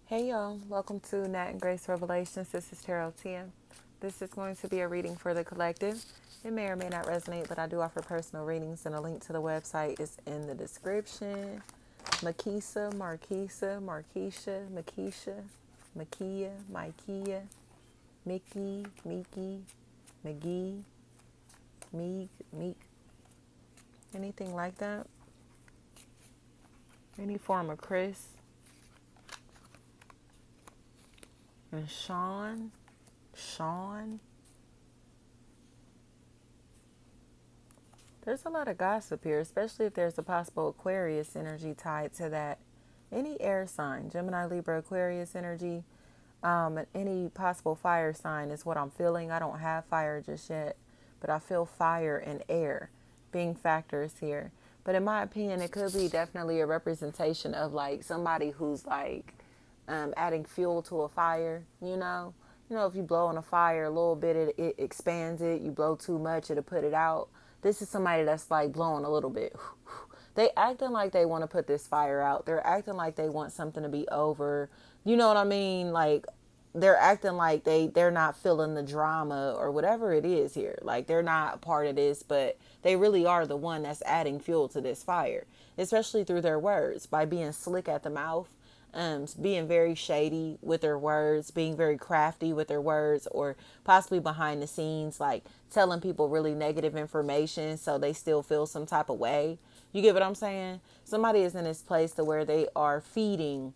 Hey y'all, welcome to Nat and Grace Revelations. This is Tarot Tia. This is going to be a reading for the collective. It may or may not resonate, but I do offer personal readings, and a link to the website is in the description. Makisha, Makia, Miki, McGee, Meek, anything like that. Any form of Chris and Sean. There's a lot of gossip here, especially if there's a possible Aquarius energy tied to that. Any air sign, Gemini, Libra, Aquarius energy, any possible fire sign is what I'm feeling. I don't have fire just yet, but I feel fire and air being factors here. But in my opinion, it could be definitely a representation of like somebody who's like adding fuel to a fire, if you blow on a fire a little bit, it expands it. You blow too much, it'll put it out. This is somebody that's like blowing a little bit. They acting like they want to put this fire out. They're acting like they want something to be over. You know what I mean? Like they're acting like they're not feeling the drama or whatever it is here. Like they're not part of this, but they really are the one that's adding fuel to this fire, especially through their words by being slick at the mouth, being very shady with their words, being very crafty with their words, or possibly behind the scenes, like telling people really negative information so they still feel some type of way. You get what I'm saying? Somebody is in this place to where they are feeding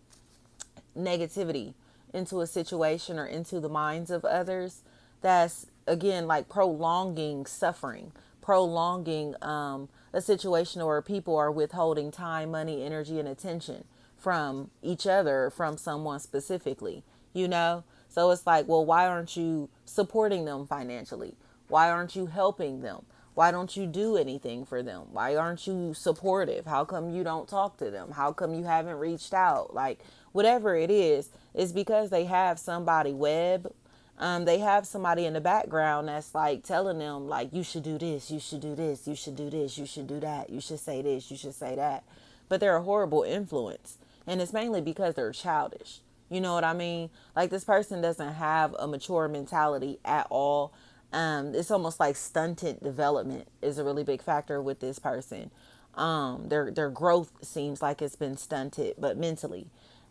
negativity into a situation or into the minds of others. That's again like prolonging suffering, prolonging a situation where people are withholding time, money, energy, and attention from each other, from someone specifically, so it's like, well, why aren't you supporting them financially? Why aren't you helping them? Why don't you do anything for them? Why aren't you supportive? How come you don't talk to them? How come you haven't reached out? Like, whatever it is, it's because they have somebody they have somebody in the background that's like telling them like, you should do this, you should do this, you should do this, you should do that, you should say this, you should say that. But they're a horrible influence. And it's mainly because they're childish. You know what I mean? Like this person doesn't have a mature mentality at all. It's almost like stunted development is a really big factor with this person. Their growth seems like it's been stunted, but mentally,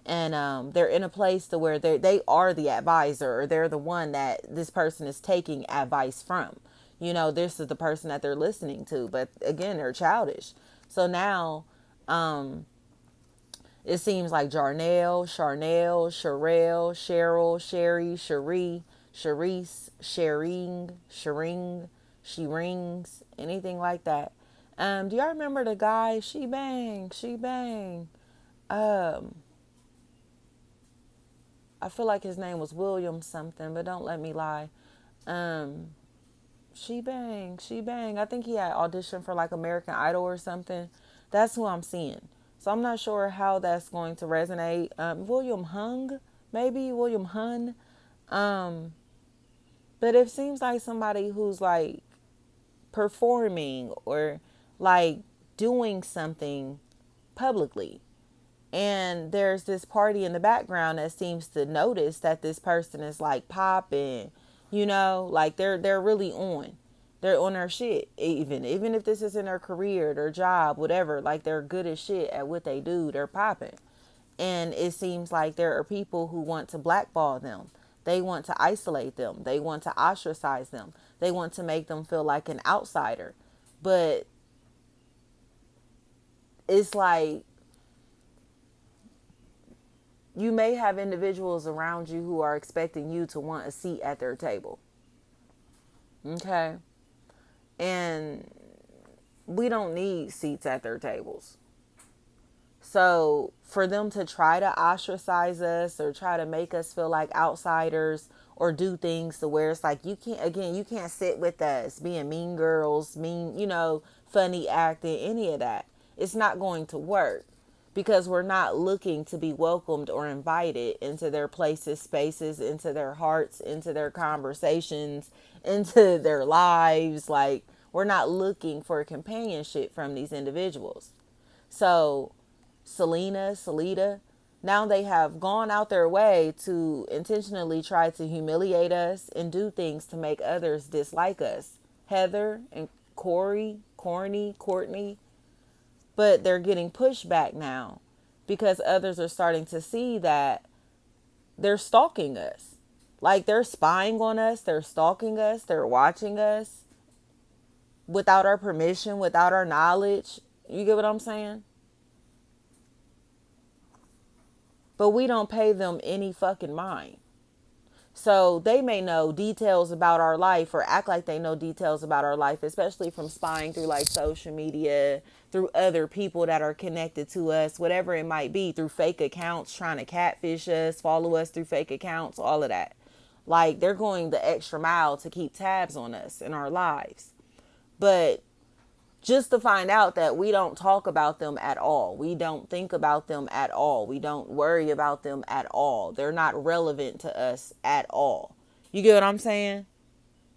and they're in a place to where they are the advisor, or they're the one that this person is taking advice from. This is the person that they're listening to, but again, they're childish. So now, it seems like Jarnell, Charnel, Sherelle, Cheryl, Sherry, Cherie, Charisse, She rings, anything like that. Do y'all remember the guy? She bang. Um, I feel like his name was William something, but don't let me lie. Um, she bang. I think he had auditioned for like American Idol or something. That's who I'm seeing. So I'm not sure how that's going to resonate. William Hung, maybe William Hun. Um, but it seems like somebody who's like performing or like doing something publicly. And there's this party in the background that seems to notice that this person is like popping, like they're really on. They're on their shit. Even if this isn't their career, their job, whatever, like they're good as shit at what they do. They're popping. And it seems like there are people who want to blackball them. They want to isolate them. They want to ostracize them. They want to make them feel like an outsider. But it's like you may have individuals around you who are expecting you to want a seat at their table. Okay? And we don't need seats at their tables. So for them to try to ostracize us or try to make us feel like outsiders or do things to where it's like, you can't sit with us being mean girls, funny acting, any of that. It's not going to work because we're not looking to be welcomed or invited into their places, spaces, into their hearts, into their conversations, into their lives. Like, we're not looking for companionship from these individuals. So Selena, Salida, Now they have gone out their way to intentionally try to humiliate us and do things to make others dislike us. Heather and Courtney, but they're getting pushback now because others are starting to see that they're stalking us. Like they're spying on us, they're stalking us, they're watching us without our permission, without our knowledge. You get what I'm saying? But we don't pay them any fucking mind. So they may know details about our life or act like they know details about our life, especially from spying through like social media, through other people that are connected to us, whatever it might be, through fake accounts, trying to catfish us, follow us through fake accounts, all of that. Like they're going the extra mile to keep tabs on us in our lives. But just to find out that we don't talk about them at all. We don't think about them at all. We don't worry about them at all. They're not relevant to us at all. You get what I'm saying?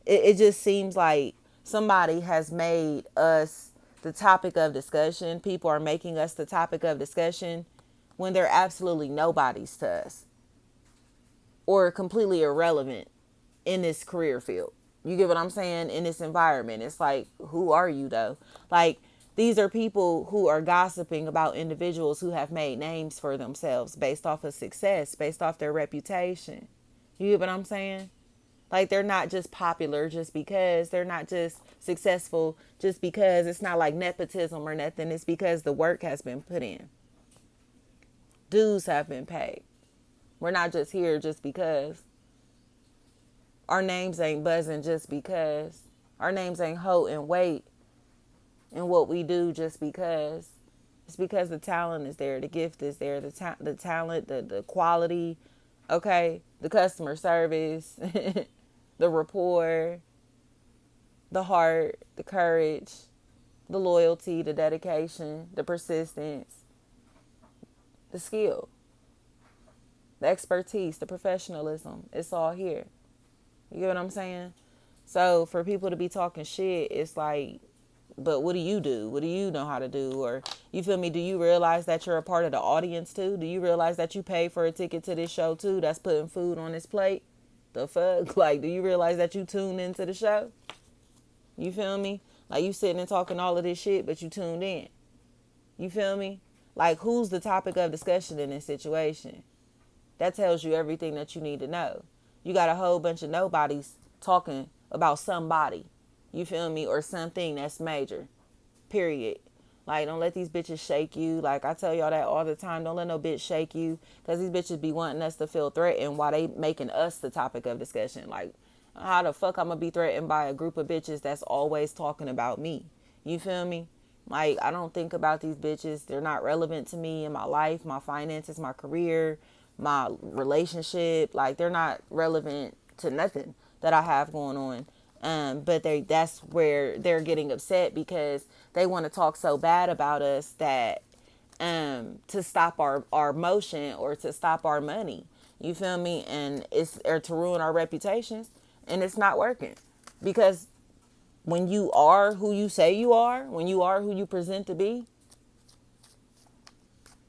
It just seems like somebody has made us the topic of discussion. People are making us the topic of discussion when they're absolutely nobody's to us or completely irrelevant in this career field. You get what I'm saying? In this environment, it's like, who are you though? Like, these are people who are gossiping about individuals who have made names for themselves based off of success, based off their reputation. You get what I'm saying? Like, they're not just popular just because, they're not just successful just because. It's not like nepotism or nothing. It's because the work has been put in. Dues have been paid. We're not just here just because. Our names ain't buzzing just because. Our names ain't holding weight in what we do just because. It's because the talent is there, the gift is there, the talent, the quality, okay, the customer service, the rapport, the heart, the courage, the loyalty, the dedication, the persistence, the skill, the expertise, the professionalism. It's all here. You get what I'm saying? So for people to be talking shit, it's like, but what do you do? What do you know how to do? Or, you feel me? Do you realize that you're a part of the audience too? Do you realize that you pay for a ticket to this show too? That's putting food on this plate? The fuck? Like, do you realize that you tuned into the show? You feel me? Like, you sitting and talking all of this shit, but you tuned in. You feel me? Like, who's the topic of discussion in this situation? That tells you everything that you need to know. You got a whole bunch of nobodies talking about somebody. You feel me? Or something that's major. Period. Like, don't let these bitches shake you. Like, I tell y'all that all the time. Don't let no bitch shake you. Because these bitches be wanting us to feel threatened while they making us the topic of discussion. Like, how the fuck I'm going to be threatened by a group of bitches that's always talking about me? You feel me? Like, I don't think about these bitches. They're not relevant to me in my life, my finances, my career, my relationship. Like, they're not relevant to nothing that I have going on. But that's where they're getting upset because they want to talk so bad about us that to stop our motion or to stop our money. You feel me? And it's or to ruin our reputations, and it's not working. Because when you are who you say you are, when you are who you present to be,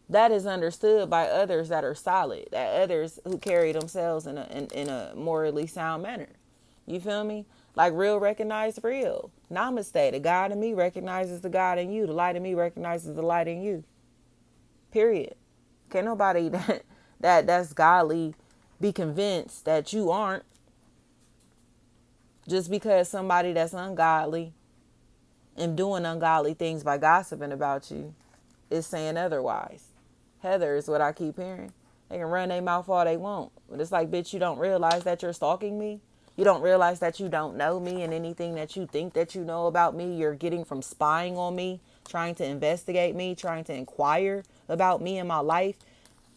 that is understood by others that are solid, that others who carry themselves in a morally sound manner. You feel me? Like, real recognize real. Namaste. The God in me recognizes the God in you. The light in me recognizes the light in you. Period. Can't nobody that's godly be convinced that you aren't just because somebody that's ungodly and doing ungodly things by gossiping about you is saying otherwise. Heather is what I keep hearing. They can run their mouth all they want. But it's like, bitch, you don't realize that you're stalking me? You don't realize that you don't know me, and anything that you think that you know about me, you're getting from spying on me, trying to investigate me, trying to inquire about me and my life.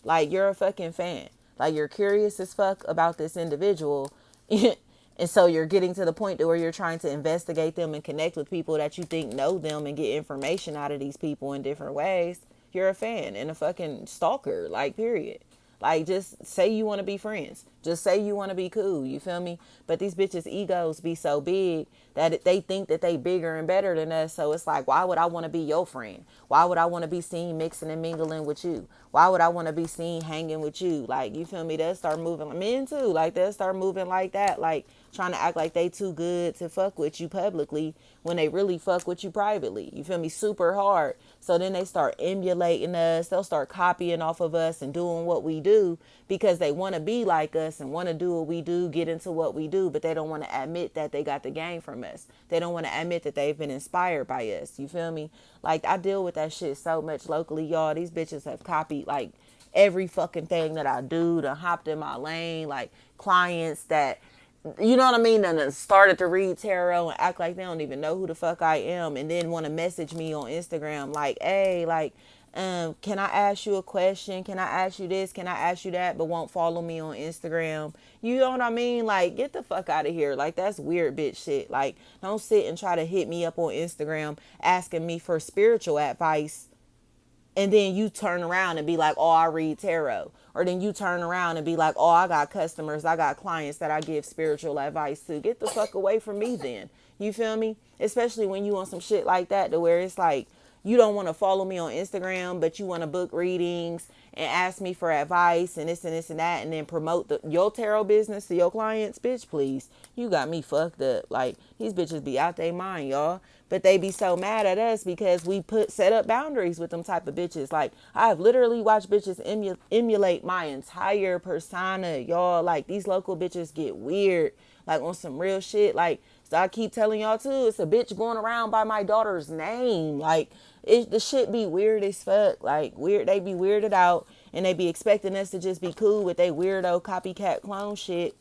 Like, you're a fucking fan. Like, you're curious as fuck about this individual. And so you're getting to the point to where you're trying to investigate them and connect with people that you think know them and get information out of these people in different ways. You're a fan and a fucking stalker, like, period. Like, just say you want to be friends. Just say you want to be cool. You feel me? But these bitches' egos be so big that they think that they bigger and better than us. So it's like, why would I want to be your friend? Why would I want to be seen mixing and mingling with you? Why would I want to be seen hanging with you? Like, you feel me? They'll start moving. Men too. Like, they'll start moving like that. Like, trying to act like they too good to fuck with you publicly when they really fuck with you privately. You feel me? Super hard. So then they start emulating us. They'll start copying off of us and doing what we do because they want to be like us and want to do what we do, get into what we do, but they don't want to admit that they got the game from us. They don't want to admit that they've been inspired by us. You feel me? Like, I deal with that shit so much locally, y'all. These bitches have copied like every fucking thing that I do, to hopped in my lane, like clients that, you know what I mean, and then started to read tarot and act like they don't even know who the fuck I am, and then want to message me on Instagram like, hey, like, can I ask you a question? Can I ask you this? Can I ask you that? But won't follow me on Instagram. You know what I mean? Like, get the fuck out of here. Like, that's weird bitch shit. Like, don't sit and try to hit me up on Instagram asking me for spiritual advice, and then you turn around and be like, oh, I read tarot. Or then you turn around and be like, oh, I got customers, I got clients that I give spiritual advice to. Get the fuck away from me then. You feel me? Especially when you on some shit like that, to where it's like, you don't want to follow me on Instagram, but you want to book readings and ask me for advice and this and that, and then promote your tarot business to your clients. Bitch, please. You got me fucked up. Like, these bitches be out their mind, y'all. But they be so mad at us because we set up boundaries with them type of bitches. Like, I've literally watched bitches emulate my entire persona, y'all. Like, these local bitches get weird, like on some real shit. Like, so I keep telling y'all too, it's a bitch going around by my daughter's name. Like, the shit be weird as fuck. Like, weird. They be weirded out, and they be expecting us to just be cool with they weirdo copycat clone shit,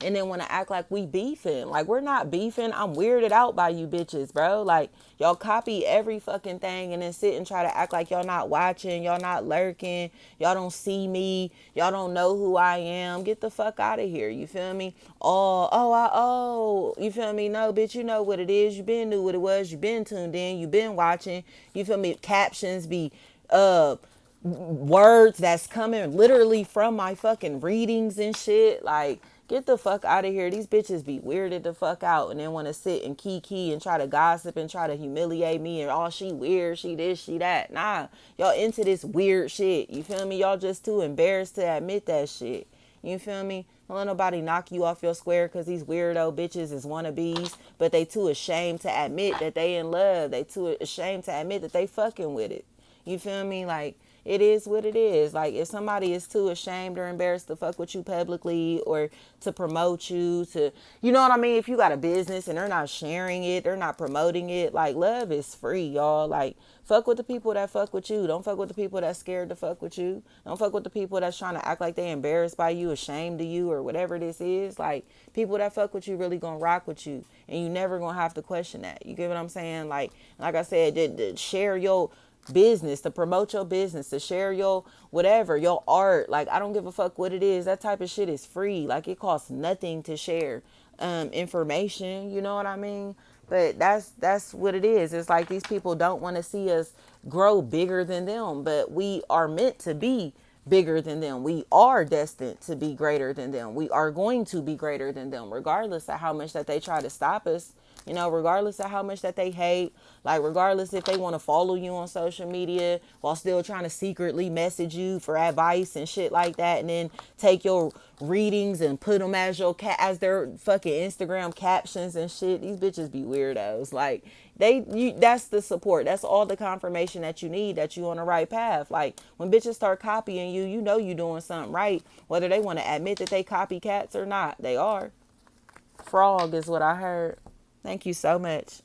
and then want to act like we beefing. Like, we're not beefing. I'm weirded out by you bitches, bro. Like, y'all copy every fucking thing and then sit and try to act like y'all not watching, y'all not lurking, y'all don't see me, y'all don't know who I am. Get the fuck out of here. You feel me? You feel me? No, bitch, you know what it is. You been knew what it was. You been tuned in. You been watching. You feel me? Captions be words that's coming literally from my fucking readings and shit. Like, get the fuck out of here. These bitches be weirded the fuck out and then want to sit and kiki and try to gossip and try to humiliate me and, oh, she weird, she this, she that. Nah, y'all into this weird shit. You feel me? Y'all just too embarrassed to admit that shit. You feel me? Don't let nobody knock you off your square because these weirdo bitches is wannabes, but they too ashamed to admit that they in love. They too ashamed to admit that they fucking with it. You feel me? Like, it is what it is. Like, if somebody is too ashamed or embarrassed to fuck with you publicly or to promote you, to, you know what I mean? If you got a business and they're not sharing it, they're not promoting it, like, love is free, y'all. Like, fuck with the people that fuck with you. Don't fuck with the people that's scared to fuck with you. Don't fuck with the people that's trying to act like they embarrassed by you, ashamed of you, or whatever this is. Like, people that fuck with you really gonna rock with you, and you never gonna have to question that. You get what I'm saying? Like I said, to share your business, to promote your business, to share your whatever, your art. Like, I don't give a fuck what it is. That type of shit is free. Like, it costs nothing to share information. You know what I mean? But that's what it is. It's like these people don't want to see us grow bigger than them, but we are meant to be bigger than them. We are destined to be greater than them. We are going to be greater than them, regardless of how much that they try to stop us. You know, regardless of how much that they hate, like, regardless if they want to follow you on social media while still trying to secretly message you for advice and shit like that, and then take your readings and put them as as their fucking Instagram captions and shit. These bitches be weirdos. Like, that's the support. That's all the confirmation that you need that you on the right path. Like, when bitches start copying you, you know you doing something right, whether they want to admit that they copycats or not. They are. Frog is what I heard. Thank you so much.